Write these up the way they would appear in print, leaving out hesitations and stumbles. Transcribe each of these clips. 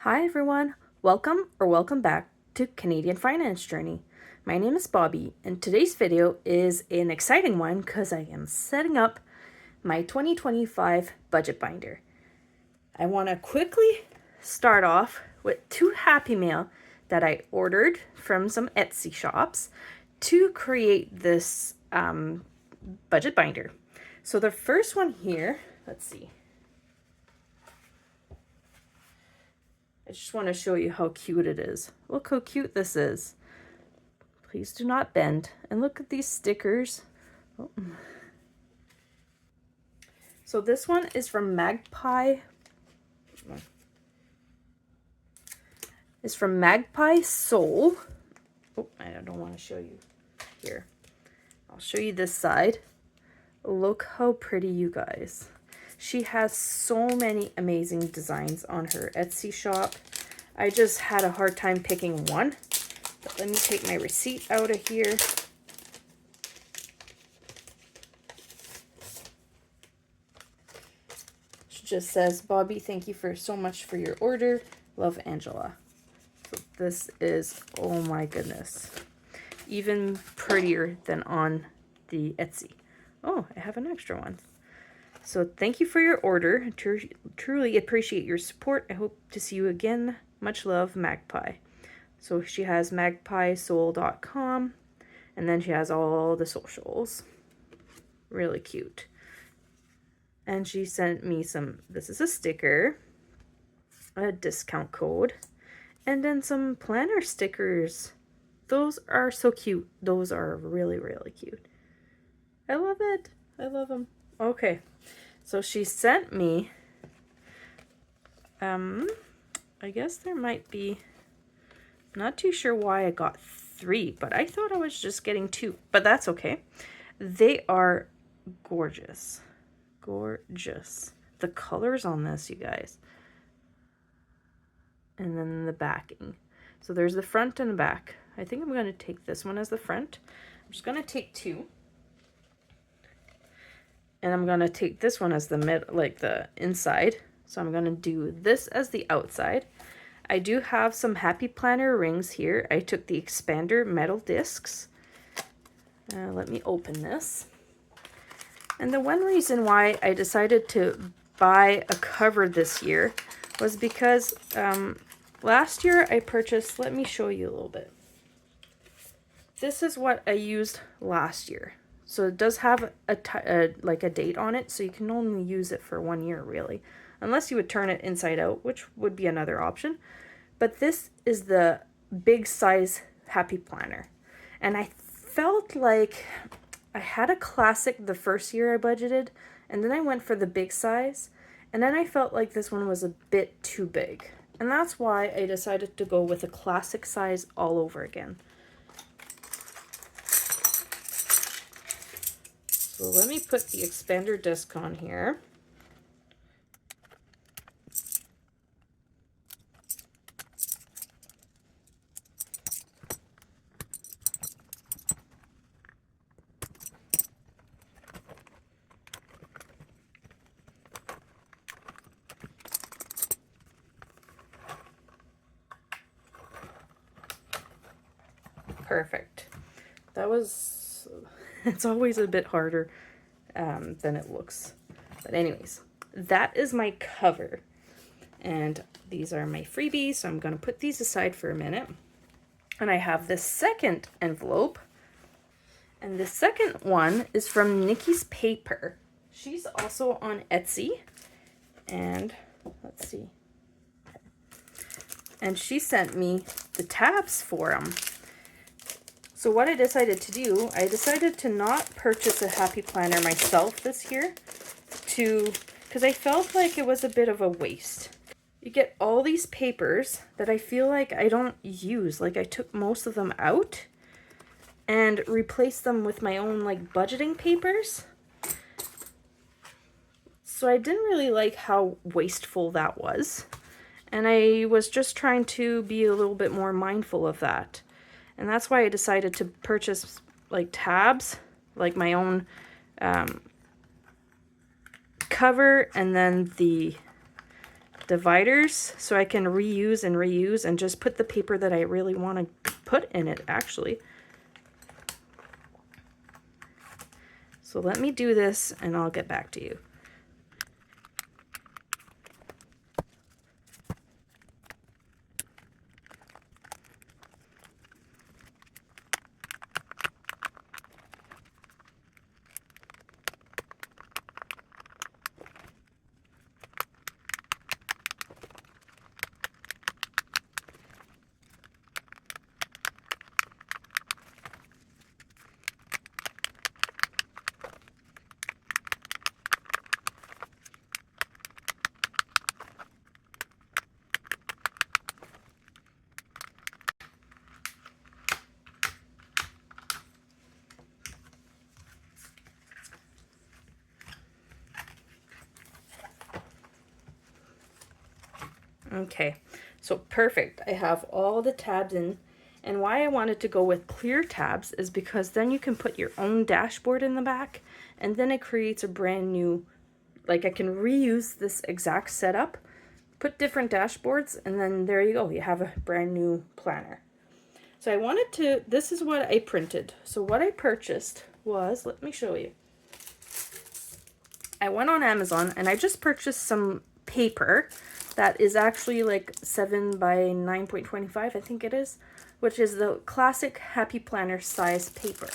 Hi everyone, welcome back to Canadian Finance Journey. My name is Bobby and today's video is an exciting one because I am setting up my 2025 budget binder. I want to quickly start off with 2 Happy Mail that I ordered from some Etsy shops to create this budget binder. So the first one here, let's see. I just want to show you how cute it is. Look how cute this is. Please do not bend. And look at these stickers. Oh. So this one is from Magpie. It's from Magpie Soul. Oh, I don't want to show you here. I'll show you this side. Look how pretty, you guys. She has so many amazing designs on her Etsy shop. I just had a hard time picking one. But let me take my receipt out of here. She just says, Bobby, thank you so much for your order. Love, Angela. So this is, oh my goodness, even prettier than on the Etsy. Oh, I have an extra one. So thank you for your order. Truly appreciate your support. I hope to see you again. Much love, Magpie. So she has magpiesoul.com, and then she has all the socials. Really cute. And she sent me some, this is a sticker, a discount code, and then some planner stickers. Those are so cute. Those are really, really cute. I love it. I love them. Okay. So she sent me, I guess there might be, not too sure why I got 3, but I thought I was just getting 2, but that's okay. They are gorgeous. Gorgeous. The colors on this, you guys. And then the backing. So there's the front and the back. I think I'm going to take this one as the front. I'm just going to take 2. And I'm going to take this one as the mid, like the inside. So I'm going to do this as the outside. I do have some Happy Planner rings here. I took the expander metal discs. Let me open this. And the one reason why I decided to buy a cover this year was because last year I purchased, let me show you a little bit. This is what I used last year. So it does have like a date on it, so you can only use it for 1 year, really. Unless you would turn it inside out, which would be another option. But this is the big size Happy Planner. And I felt like I had a classic the first year I budgeted, and then I went for the big size. And then I felt like this one was a bit too big. And that's why I decided to go with a classic size all over again. So let me put the expander disc on here. Perfect. That was, it's always a bit harder than it looks. But anyways, that is my cover. And these are my freebies, so I'm going to put these aside for a minute. And I have this second envelope. And the second one is from Nikki's Paper. She's also on Etsy. And let's see. And she sent me the tabs for them. So what I decided to do, I decided to not purchase a Happy Planner myself this year, because I felt like it was a bit of a waste. You get all these papers that I feel like I don't use. Like I took most of them out and replaced them with my own like budgeting papers. So I didn't really like how wasteful that was. And I was just trying to be a little bit more mindful of that. And that's why I decided to purchase like tabs, like my own cover, and then the dividers so I can reuse and just put the paper that I really want to put in it, actually. So let me do this and I'll get back to you. Okay, so perfect. I have all the tabs in, and why I wanted to go with clear tabs is because then you can put your own dashboard in the back, and then it creates a brand new, like I can reuse this exact setup, put different dashboards, and then there you go. You have a brand new planner. So I wanted to, this is what I printed. So what I purchased was, let me show you. I went on Amazon and I just purchased some paper that is actually like 7 by 9.25, I think it is, which is the classic Happy Planner size paper.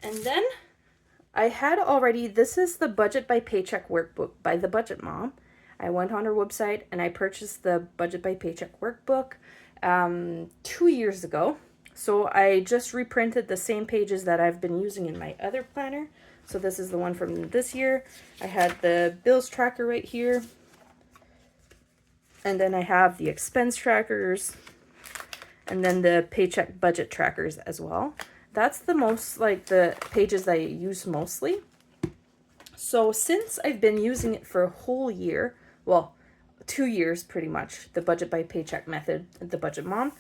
And then I had already, this is the Budget by Paycheck Workbook by the Budget Mom. I went on her website and I purchased the Budget by Paycheck Workbook 2 years ago. So I just reprinted the same pages that I've been using in my other planner. So this is the one from this year. I had the bills tracker right here. And then I have the expense trackers. And then the paycheck budget trackers as well. That's the most, like, the pages that I use mostly. So since I've been using it for a whole year, well, 2 years pretty much, the Budget by Paycheck method, the Budget Mom,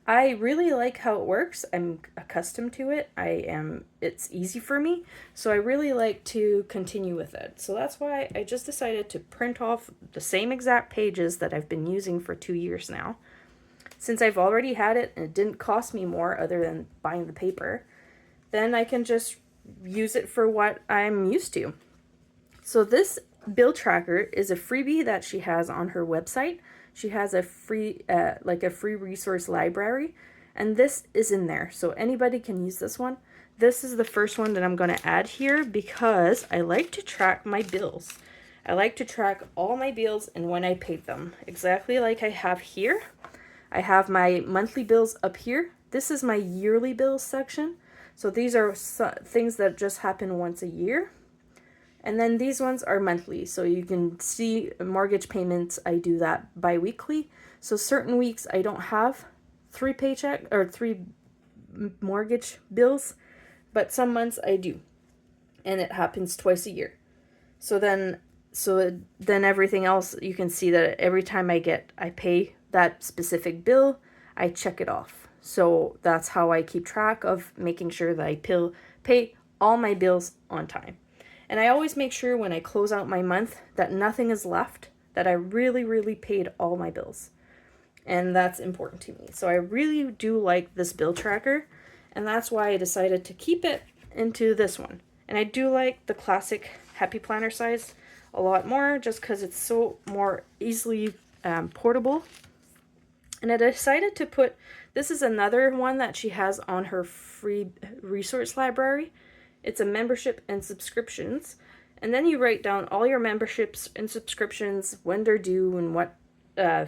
I really like how it works. I'm accustomed to it. It's easy for me. So I really like to continue with it. So that's why I just decided to print off the same exact pages that I've been using for 2 years now. Since I've already had it and it didn't cost me more other than buying the paper, then I can just use it for what I'm used to. So this bill tracker is a freebie that she has on her website. She has a free, a free resource library, and this is in there. So anybody can use this one. This is the first one that I'm going to add here because I like to track my bills. I like to track all my bills and when I paid them. Exactly like I have here. I have my monthly bills up here. This is my yearly bills section. So these are things that just happen once a year. And then these ones are monthly. So you can see mortgage payments, I do that bi-weekly. So certain weeks I don't have 3 mortgage bills, but some months I do. And it happens twice a year. So then everything else, you can see that every time I pay that specific bill, I check it off. So that's how I keep track of making sure that I pay all my bills on time. And I always make sure when I close out my month that nothing is left, that I really, really paid all my bills. And that's important to me. So I really do like this bill tracker, and that's why I decided to keep it into this one. And I do like the classic Happy Planner size a lot more, just because it's so more easily portable. And I decided to put, this is another one that she has on her free resource library. It's a membership and subscriptions. And then you write down all your memberships and subscriptions, when they're due, and what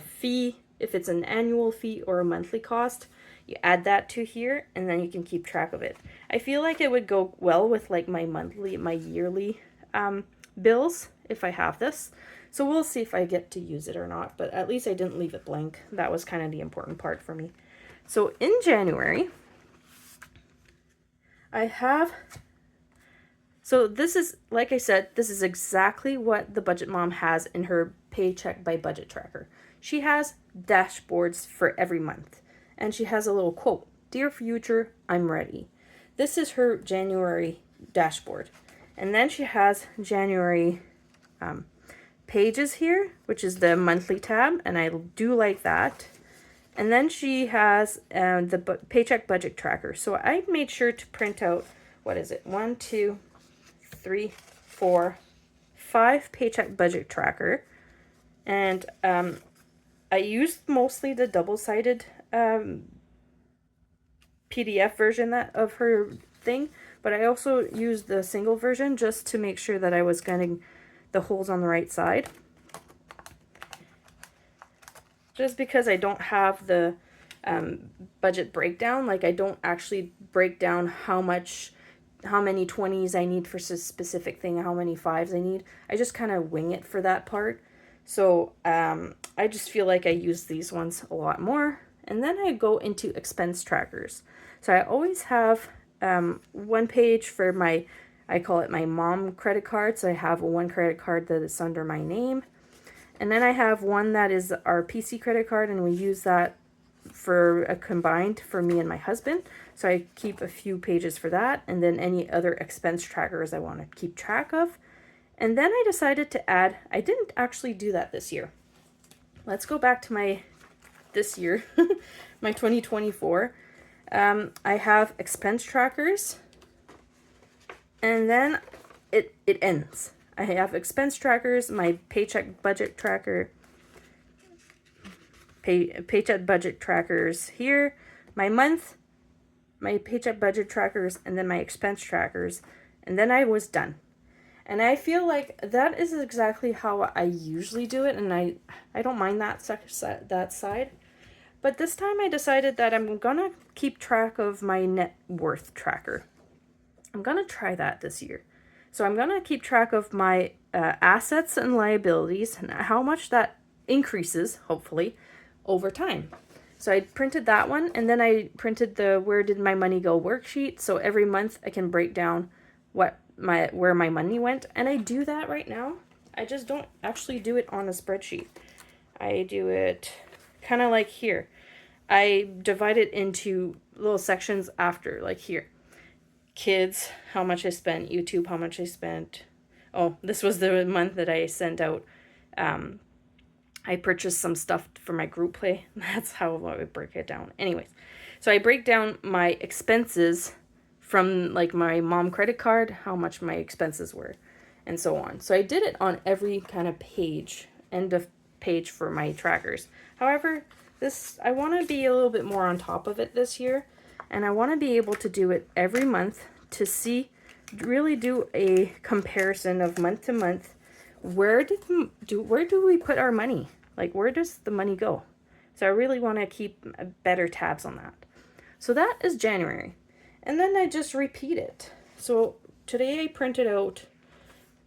fee, if it's an annual fee or a monthly cost. You add that to here, and then you can keep track of it. I feel like it would go well with like my yearly bills if I have this. So we'll see if I get to use it or not, but at least I didn't leave it blank. That was kind of the important part for me. So in January, so this is, like I said, this is exactly what the Budget Mom has in her Paycheck by Budget tracker. She has dashboards for every month. And she has a little quote, "Dear future, I'm ready." This is her January dashboard. And then she has January pages here, which is the monthly tab, and I do like that. And then she has the paycheck budget tracker. So I made sure to print out, what is it? 1, 2, 3, 4, 5 paycheck budget tracker. And I used mostly the double-sided PDF version of her thing, but I also used the single version just to make sure that I was getting the holes on the right side. Just because I don't have the budget breakdown, like I don't actually break down how many 20s I need for a specific thing, how many 5s I need. I just kind of wing it for that part. So I just feel like I use these ones a lot more. And then I go into expense trackers. So I always have one page for I call it my mom credit card. So I have one credit card that is under my name. And then I have one that is our PC credit card, and we use that for a combined for me and my husband. So I keep a few pages for that, and then any other expense trackers I want to keep track of. And then I decided to add, I didn't actually do that this year. Let's go back to this year, my 2024. I have expense trackers, and then it ends. I have expense trackers, my paycheck budget tracker, paycheck budget trackers here, my month, my paycheck budget trackers, and then my expense trackers, and then I was done. And I feel like that is exactly how I usually do it, and I don't mind that side. But this time I decided that I'm gonna keep track of my net worth tracker. I'm gonna try that this year. So I'm going to keep track of my assets and liabilities and how much that increases, hopefully, over time. So I printed that one, and then I printed the Where Did My Money Go worksheet. So every month I can break down where my money went. And I do that right now. I just don't actually do it on a spreadsheet. I do it kind of like here. I divide it into little sections after, like here. Kids, how much I spent. YouTube, how much I spent. Oh, this was the month that I sent out. I purchased some stuff for my group play. That's how I would break it down. Anyways, so I break down my expenses from like my mom credit card, how much my expenses were, and so on. So I did it on every kind of page, end of page for my trackers. However, I want to be a little bit more on top of it this year. And I want to be able to do it every month to really do a comparison of month to month. Where do we put our money? Like, where does the money go? So I really want to keep better tabs on that. So that is January. And then I just repeat it. So today I printed out,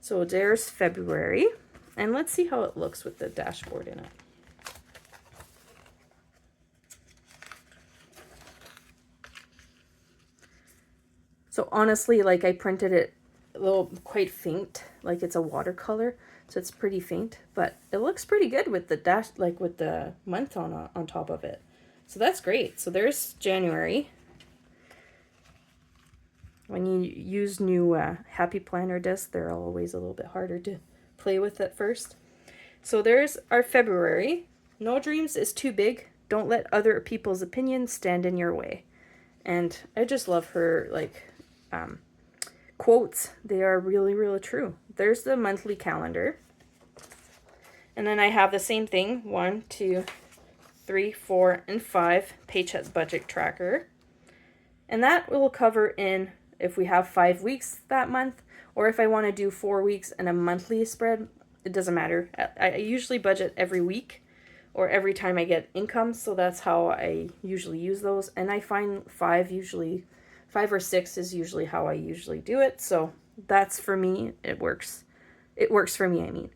so there's February. And let's see how it looks with the dashboard in it. So honestly, like I printed it a little quite faint, like it's a watercolor, so it's pretty faint, but it looks pretty good with the with the month on top of it. So that's great. So there's January. When you use new Happy Planner discs, they're always a little bit harder to play with at first. So there's our February. No dreams is too big. Don't let other people's opinions stand in your way. And I just love her quotes. They are really, really true. There's the monthly calendar. And then I have the same thing, 1, 2, 3, 4, and 5 paycheck budget tracker. And that will cover in if we have 5 weeks that month, or if I want to do 4 weeks and a monthly spread, it doesn't matter. I usually budget every week or every time I get income, so that's how I usually use those. And I find 5 or 6 is usually how I usually do it. So that's for me. It works. It works for me, I mean.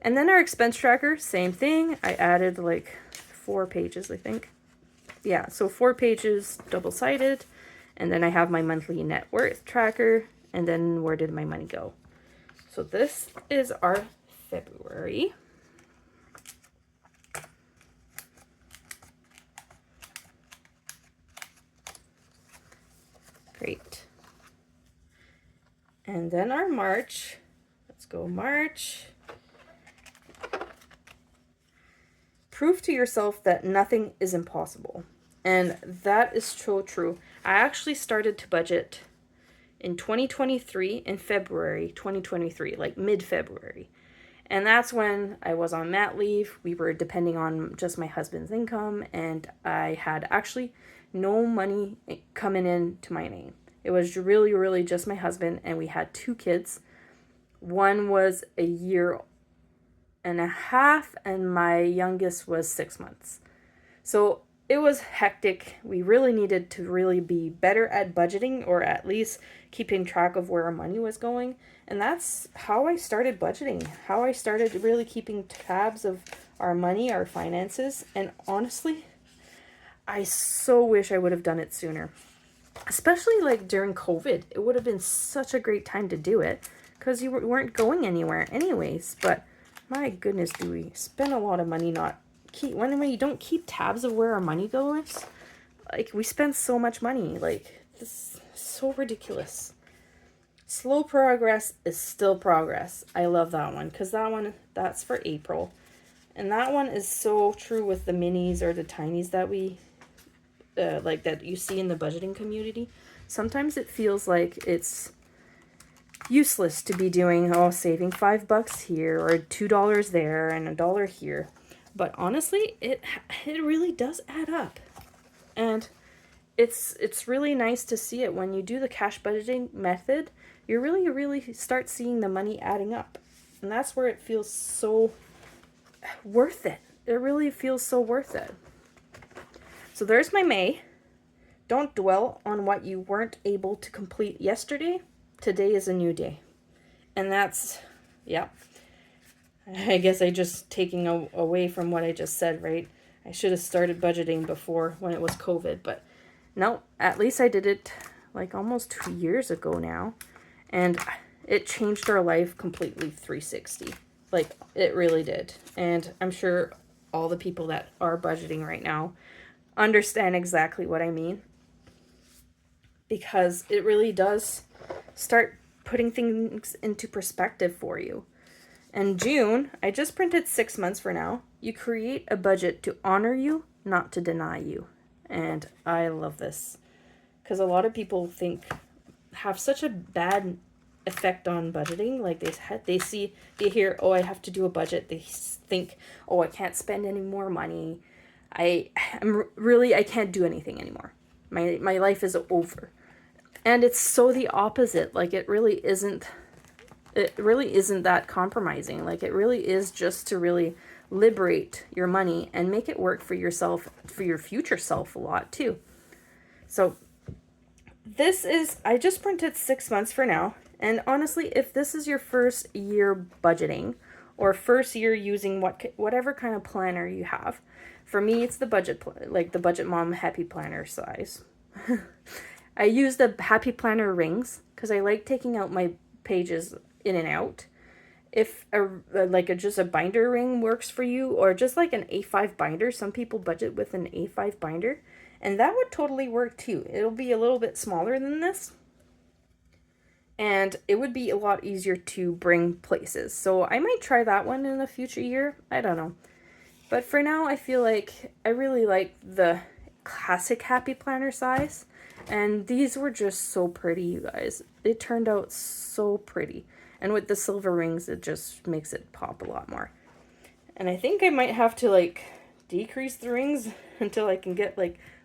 And then our expense tracker, same thing. I added like 4 pages, I think. Yeah, so 4 pages, double-sided. And then I have my monthly net worth tracker. And then where did my money go? So this is our February. Great. And then our March. Let's go March. prove to yourself that nothing is impossible. And that is so true. I actually started to budget in 2023, in February 2023, like mid-February. And that's when I was on mat leave. We were depending on just my husband's income, and I had actually no money coming in to my name. It was really, really just my husband, and we had 2 kids. One was a year and a half, and my youngest was 6 months. So it was hectic. We really needed to really be better at budgeting, or at least keeping track of where our money was going. And that's how I started budgeting, how I started really keeping tabs of our money, our finances. And honestly, I so wish I would have done it sooner. Especially like during COVID. It would have been such a great time to do it because you weren't going anywhere anyways. But my goodness, do we spend a lot of money not when we don't keep tabs of where our money goes. Like, we spend so much money. Like, this is so ridiculous. Slow progress is still progress. I love that one because that's for April. And that one is so true with the minis or the tinies that we like that you see in the budgeting community. Sometimes it feels like it's useless to be doing saving $5 here or $2 there and $1 here. But honestly, it really does add up. And it's really nice to see it when you do the cash budgeting method. You really start seeing the money adding up. And that's where it feels so worth it. It really feels so worth it. So there's my May. Don't dwell on what you weren't able to complete yesterday. Today is a new day. And that's, yeah. I guess I just taking away from what I just said, right? I should have started budgeting before when it was COVID, but no, at least I did it like almost 2 years ago now. And it changed our life completely 360. Like, it really did. And I'm sure all the people that are budgeting right now understand exactly what I mean. Because it really does start putting things into perspective for you. And June, I just printed 6 months for now. You create a budget to honor you, not to deny you. And I love this. Because a lot of people have such a bad effect on budgeting. Like they hear, oh, I have to do a budget. They think, oh, I can't spend any more money. I can't do anything anymore. My life is over. And it's so the opposite. Like, it really isn't that compromising. Like, it really is just to really liberate your money and make it work for yourself, for your future self a lot too. So I just printed 6 months for now. And honestly, if this is your first year budgeting or first year using whatever kind of planner you have, for me, it's the the Budget Mom Happy Planner size. I use the Happy Planner rings because I like taking out my pages in and out. If just a binder ring works for you, or just like an A5 binder, some people budget with an A5 binder, and that would totally work too. It'll be a little bit smaller than this, and it would be a lot easier to bring places. So I might try that one in the future year. I don't know. But for now, I feel like I really like the classic Happy Planner size. And these were just so pretty, you guys. It turned out so pretty. And with the silver rings, it just makes it pop a lot more. And I think I might have to decrease the rings until I can get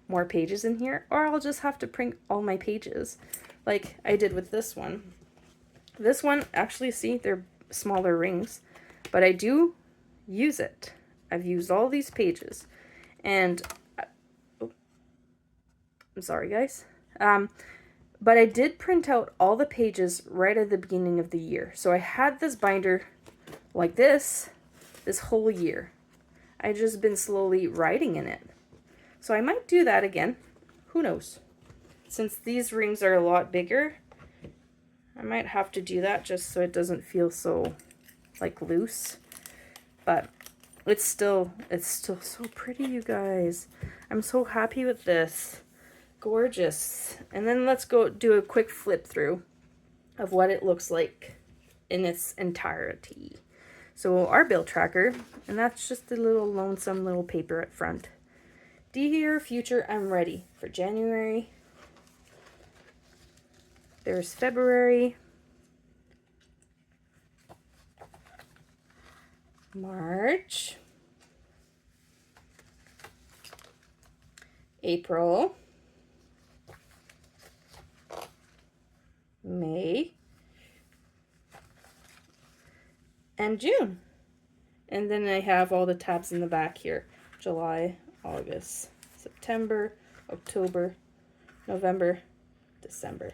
more pages in here. Or I'll just have to print all my pages like I did with this one. This one, actually, see, they're smaller rings. But I do use it. I've used all these pages. And I'm sorry, guys. But I did print out all the pages right at the beginning of the year. So I had this binder like this whole year. I just been slowly writing in it. So I might do that again. Who knows? Since these rings are a lot bigger, I might have to do that just so it doesn't feel so loose. But it's still so pretty, you guys. I'm so happy with this. Gorgeous. And then let's go do a quick flip through of what it looks like in its entirety. So our bill tracker, and that's just a little lonesome little paper at front. Dear future, I'm ready for January. There's February, March, April, May, and June. And then I have all the tabs in the back here. July, August, September, October, November, December.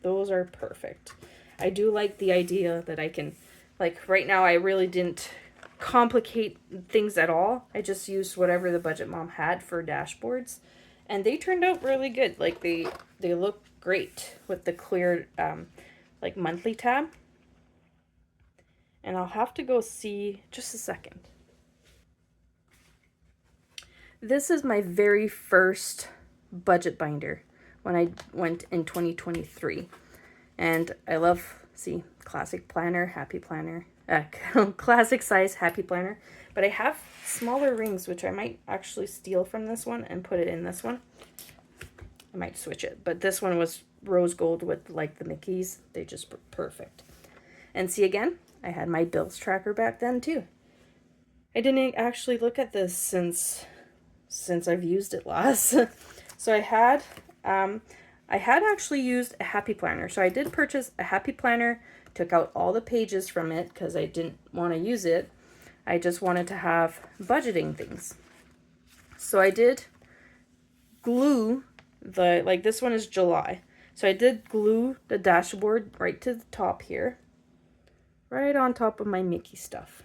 Those are perfect. I do like the idea that I can, like right now I really didn't complicate things at all. I just used whatever the Budget Mom had for dashboards. And they turned out really good. Like they look great with the clear like monthly tab. And I'll have to go see, just a second. This is my very first budget binder when I went in 2023. And I love, see, classic planner, happy planner, classic size happy planner. But I have smaller rings, which I might actually steal from this one and put it in this one. I might switch it. But this one was rose gold with like the Mickeys. They just were perfect. And see again, I had my bills tracker back then too. I didn't actually look at this since I've used it last. So I had actually used a happy planner. So I did purchase a happy planner, took out all the pages from it because I didn't want to use it. I just wanted to have budgeting things. So I did glue like this one is July. So I did glue the dashboard right to the top here. Right on top of my Mickey stuff.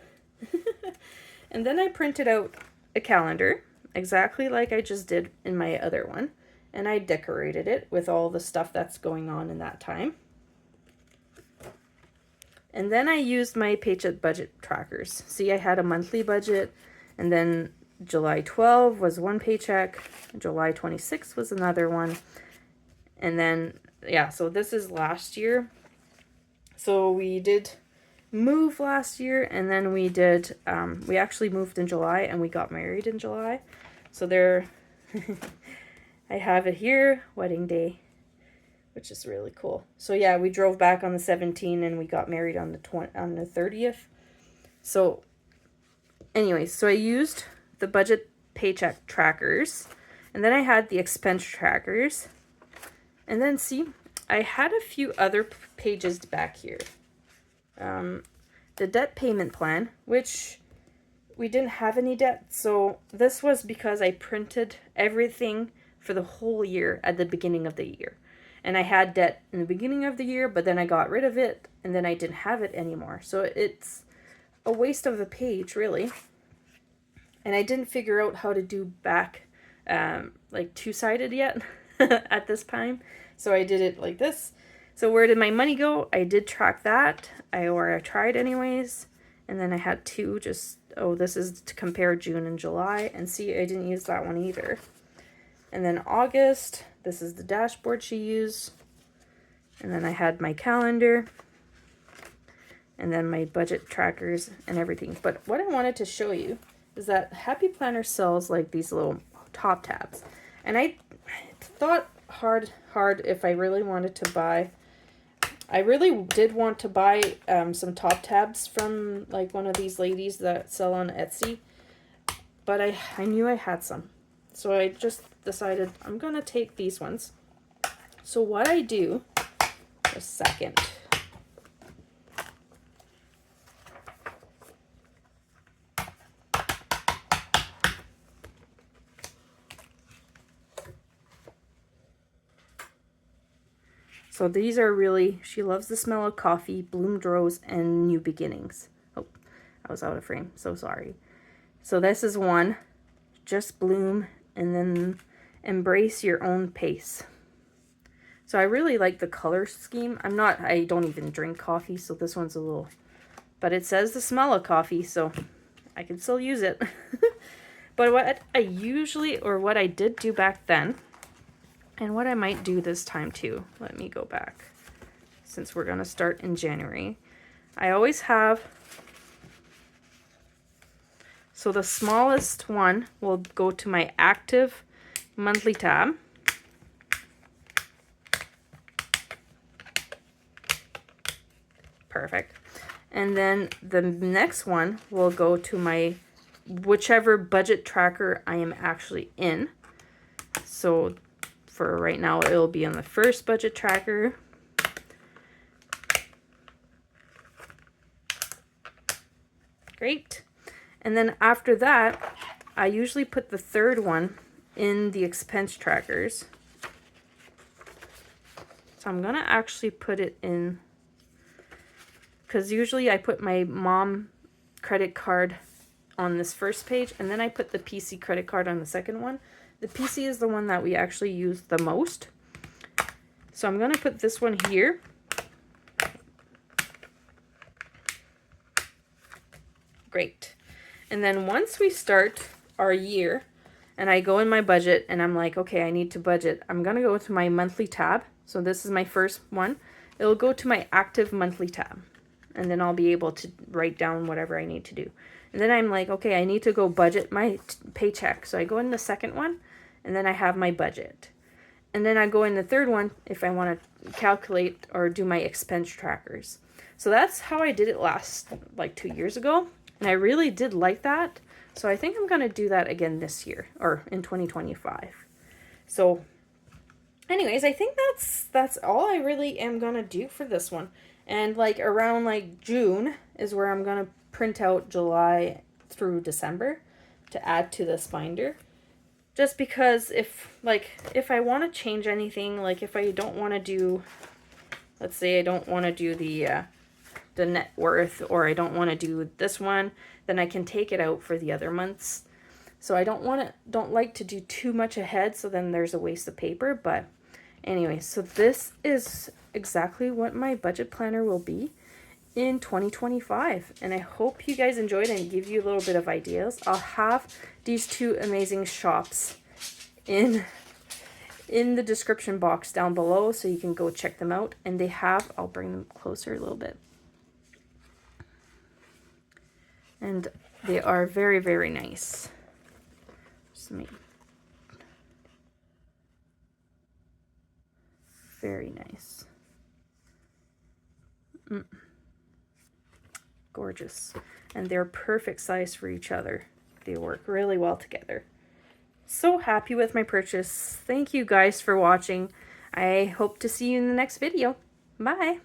And then I printed out a calendar, exactly like I just did in my other one. And I decorated it with all the stuff that's going on in that time. And then I used my Paycheck budget trackers. See, I had a monthly budget, and then July 12 was one paycheck, July 26 was another one. And then, yeah, so this is last year. So we did move last year, and then we did we actually moved in July and we got married in July. So there I have it here, wedding day, which is really cool. So yeah, we drove back on the 17th and we got married on the 30th. So anyways, so I used the budget paycheck trackers, and then I had the expense trackers, and then see, I had a few other pages back here. The debt payment plan, which we didn't have any debt. So this was because I printed everything for the whole year at the beginning of the year. And I had debt in the beginning of the year, but then I got rid of it and then I didn't have it anymore. So it's a waste of a page, really. And I didn't figure out how to do back like two-sided yet at this time. So I did it like this. So where did my money go? I did track that. I tried anyways. And then I had two just, oh, this is to compare June and July. And see, I didn't use that one either. And then August, this is the dashboard she used. And then I had my calendar. And then my budget trackers and everything. But what I wanted to show you is that Happy Planner sells like these little top tabs. And I thought hard if I really wanted to buy. I really did want to buy some top tabs from like one of these ladies that sell on Etsy, but I knew I had some. So I just decided I'm going to take these ones. So what I do, just a second. So these are really, she loves the smell of coffee, bloomed rose, and new beginnings. Oh, I was out of frame, so sorry. So this is one, just bloom, and then embrace your own pace. So I really like the color scheme. I don't even drink coffee, so this one's a little, but it says the smell of coffee, so I can still use it. But what I did do back then, and what I might do this time too, let me go back, since we're going to start in January. I always have So the smallest one will go to my active monthly tab. Perfect. And then the next one will go to my whichever budget tracker I am actually in. So for right now, it'll be on the first budget tracker. Great. And then after that, I usually put the third one in the expense trackers. So I'm gonna actually put it in, because usually I put my mom credit card on this first page, and then I put the PC credit card on the second one. The PC is the one that we actually use the most. So I'm gonna put this one here. Great. And then once we start our year and I go in my budget and I'm like, okay, I need to budget, I'm going to go to my monthly tab. So this is my first one. It'll go to my active monthly tab. And then I'll be able to write down whatever I need to do. And then I'm like, okay, I need to go budget my paycheck. So I go in the second one and then I have my budget. And then I go in the third one if I want to calculate or do my expense trackers. So that's how I did it last, like 2 years ago. And I really did like that. So I think I'm going to do that again this year or in 2025. So anyways, I think that's all I really am going to do for this one. And like around like June is where I'm going to print out July through December to add to this binder. Just because if I want to change anything, like if I don't want to do, let's say I don't want to do the net worth, or I don't want to do this one, then I can take it out for the other months. So I don't like to do too much ahead, so then there's a waste of paper. But anyway, so this is exactly what my budget planner will be in 2025, and I hope you guys enjoyed and give you a little bit of ideas. I'll have these two amazing shops in the description box down below, so you can go check them out. And they have, I'll bring them closer a little bit. And they are very, very nice. Very nice. Gorgeous. And they're perfect size for each other. They work really well together. So happy with my purchase. Thank you guys for watching. I hope to see you in the next video. Bye.